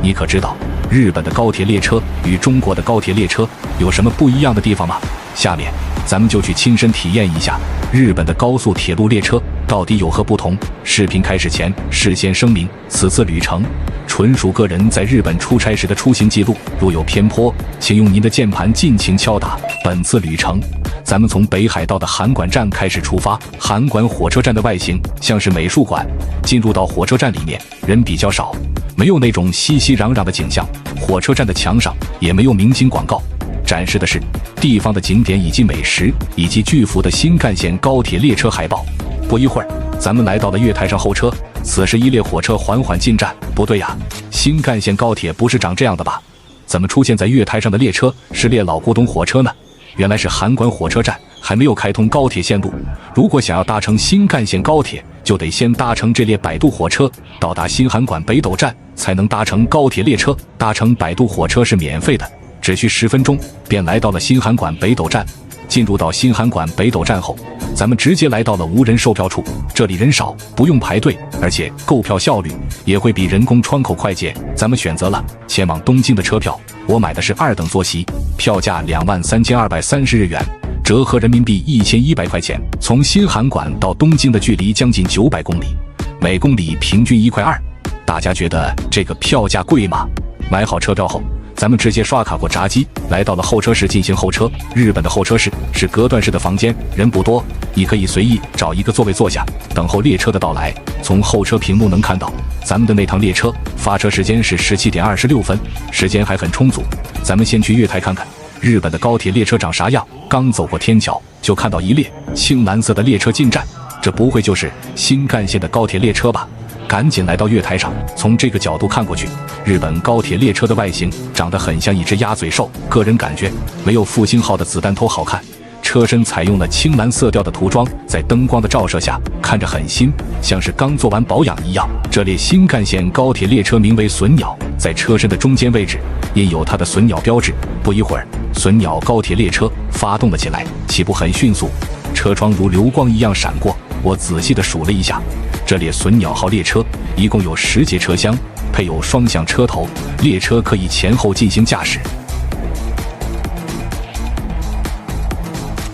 你可知道日本的高铁列车与中国的高铁列车有什么不一样的地方吗？下面咱们就去亲身体验一下日本的高速铁路列车到底有何不同。视频开始前事先声明，此次旅程纯属个人在日本出差时的出行记录，若有偏颇，请用您的键盘尽情敲打。本次旅程咱们从北海道的函馆站开始出发。函馆火车站的外形像是美术馆，进入到火车站里面人比较少，没有那种熙熙攘攘的景象，火车站的墙上也没有明星广告，展示的是地方的景点以及美食，以及巨幅的新干线高铁列车海报。不一会儿咱们来到了月台上候车，此时一列火车缓缓进站。不对呀，新干线高铁不是长这样的吧？怎么出现在月台上的列车是列老古董火车呢？原来是函馆火车站还没有开通高铁线路，如果想要搭乘新干线高铁，就得先搭乘这列摆渡火车到达新函馆北斗站，才能搭乘高铁列车。搭乘摆渡火车是免费的，只需10分钟便来到了新函馆北斗站。进入到新函馆北斗站后，咱们直接来到了无人售票处，这里人少，不用排队，而且购票效率也会比人工窗口快捷。咱们选择了前往东京的车票，我买的是2等坐席，票价23230日元，折合人民币1100块钱。从新函馆到东京的距离将近900公里，每公里平均1.2块。大家觉得这个票价贵吗？买好车票后，咱们直接刷卡过闸机，来到了候车室进行候车。日本的候车室是隔断式的房间，人不多，你可以随意找一个座位坐下，等候列车的到来。从候车屏幕能看到，咱们的那趟列车发车时间是17点26分，时间还很充足。咱们先去月台看看日本的高铁列车长啥样。刚走过天桥，就看到一列青蓝色的列车进站，这不会就是新干线的高铁列车吧？赶紧来到月台上，从这个角度看过去，日本高铁列车的外形长得很像一只鸭嘴兽，个人感觉没有复兴号的子弹头好看。车身采用了青蓝色调的涂装，在灯光的照射下看着很新，像是刚做完保养一样。这列新干线高铁列车名为隼鸟，在车身的中间位置印有它的隼鸟标志。不一会儿，隼鸟高铁列车发动了起来，起步很迅速，车窗如流光一样闪过。我仔细地数了一下，这列隼鸟号列车一共有10节车厢，配有双向车头，列车可以前后进行驾驶。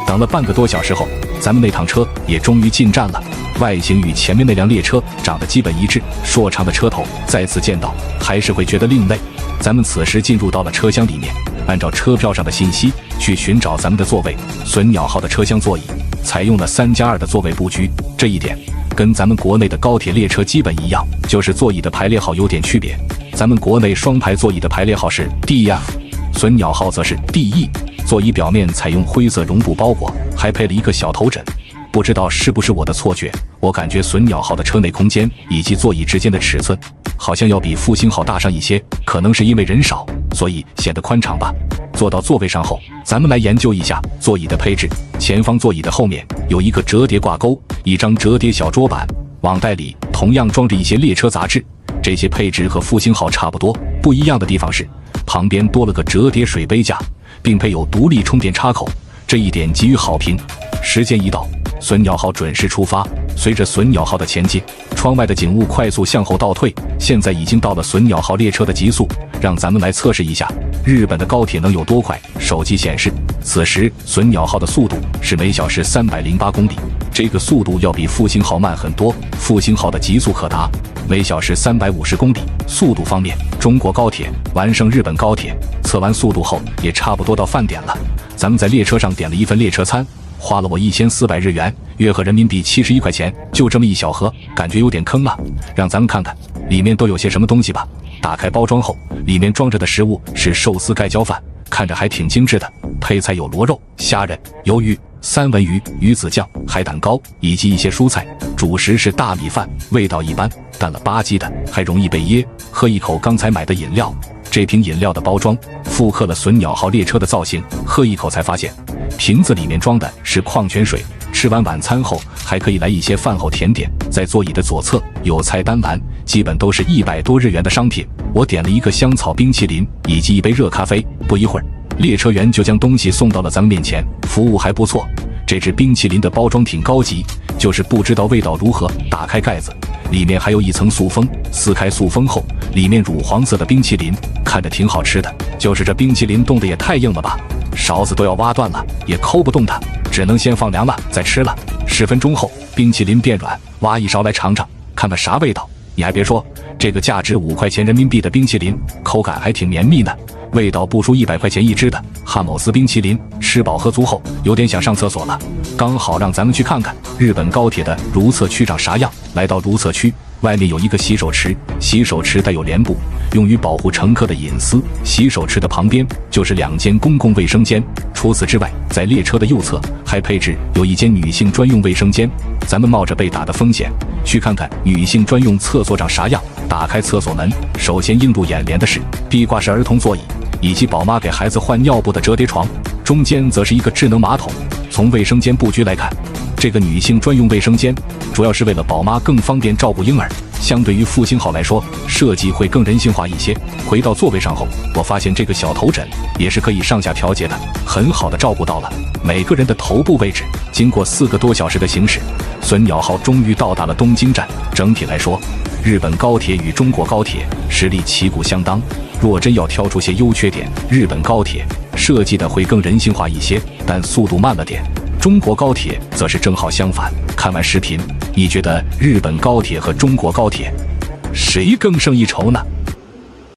等了半个多小时后，咱们那趟车也终于进站了。外形与前面那辆列车长得基本一致，硕长的车头再次见到还是会觉得另类。咱们此时进入到了车厢里面，按照车票上的信息去寻找咱们的座位。隼鸟号的车厢座椅采用了3+2的座位布局，这一点跟咱们国内的高铁列车基本一样，就是座椅的排列号有点区别。咱们国内双排座椅的排列号是 DF， 隼鸟号则是 DE。座椅表面采用灰色绒布包裹，还配了一个小头枕。不知道是不是我的错觉，我感觉隼鸟号的车内空间以及座椅之间的尺寸好像要比复兴号大上一些，可能是因为人少，所以显得宽敞吧。坐到座位上后，咱们来研究一下座椅的配置。前方座椅的后面有一个折叠挂钩，一张折叠小桌板，网袋里同样装着一些列车杂志。这些配置和复兴号差不多，不一样的地方是旁边多了个折叠水杯架，并配有独立充电插口，这一点给予好评。时间一到，隼鸟号准时出发。随着隼鸟号的前进，窗外的景物快速向后倒退，现在已经到了隼鸟号列车的极速。让咱们来测试一下日本的高铁能有多快。手机显示，此时隼鸟号的速度是每小时308公里，这个速度要比复兴号慢很多。复兴号的极速可达每小时350公里。速度方面，中国高铁完胜日本高铁。测完速度后，也差不多到饭点了。咱们在列车上点了一份列车餐，花了我1400日元，约合人民币71块钱，就这么一小盒，感觉有点坑啊。让咱们看看里面都有些什么东西吧。打开包装后，里面装着的食物是寿司盖浇饭，看着还挺精致的。配菜有螺肉、虾仁、鱿鱼、三文鱼、鱼子酱、海胆糕以及一些蔬菜。主食是大米饭，味道一般，淡了吧唧的，还容易被噎。喝一口刚才买的饮料，这瓶饮料的包装复刻了隼鸟号列车的造型，喝一口才发现瓶子里面装的是矿泉水。吃完晚餐后还可以来一些饭后甜点。在座椅的左侧有菜单栏，基本都是100多日元的商品。我点了一个香草冰淇淋以及一杯热咖啡。不一会儿，列车员就将东西送到了咱们面前，服务还不错。这只冰淇淋的包装挺高级，就是不知道味道如何。打开盖子，里面还有一层塑封，撕开塑封后，里面乳黄色的冰淇淋，看着挺好吃的。就是这冰淇淋冻得也太硬了吧，勺子都要挖断了，也抠不动它，只能先放凉了再吃了。10分钟后，冰淇淋变软，挖一勺来尝尝，看看啥味道。你还别说，这个价值5块钱人民币的冰淇淋，口感还挺绵密呢，味道不输100块钱一支的汉堡斯冰淇淋。吃饱喝足后，有点想上厕所了，刚好让咱们去看看日本高铁的如厕区长啥样。来到如厕区，外面有一个洗手池，洗手池带有帘布，用于保护乘客的隐私。洗手池的旁边就是2间公共卫生间。除此之外，在列车的右侧还配置有一间女性专用卫生间。咱们冒着被打的风险，去看看女性专用厕所长啥样。打开厕所门，首先映入眼帘的是壁挂式儿童座椅，以及宝妈给孩子换尿布的折叠床，中间则是一个智能马桶。从卫生间布局来看，这个女性专用卫生间主要是为了宝妈更方便照顾婴儿，相对于复兴号来说，设计会更人性化一些。回到座位上后，我发现这个小头枕也是可以上下调节的，很好的照顾到了每个人的头部位置。经过4个多小时的行驶，隼鸟号终于到达了东京站。整体来说，日本高铁与中国高铁实力旗鼓相当。若真要挑出些优缺点，日本高铁设计的会更人性化一些，但速度慢了点。中国高铁则是正好相反。看完视频，你觉得日本高铁和中国高铁谁更胜一筹呢？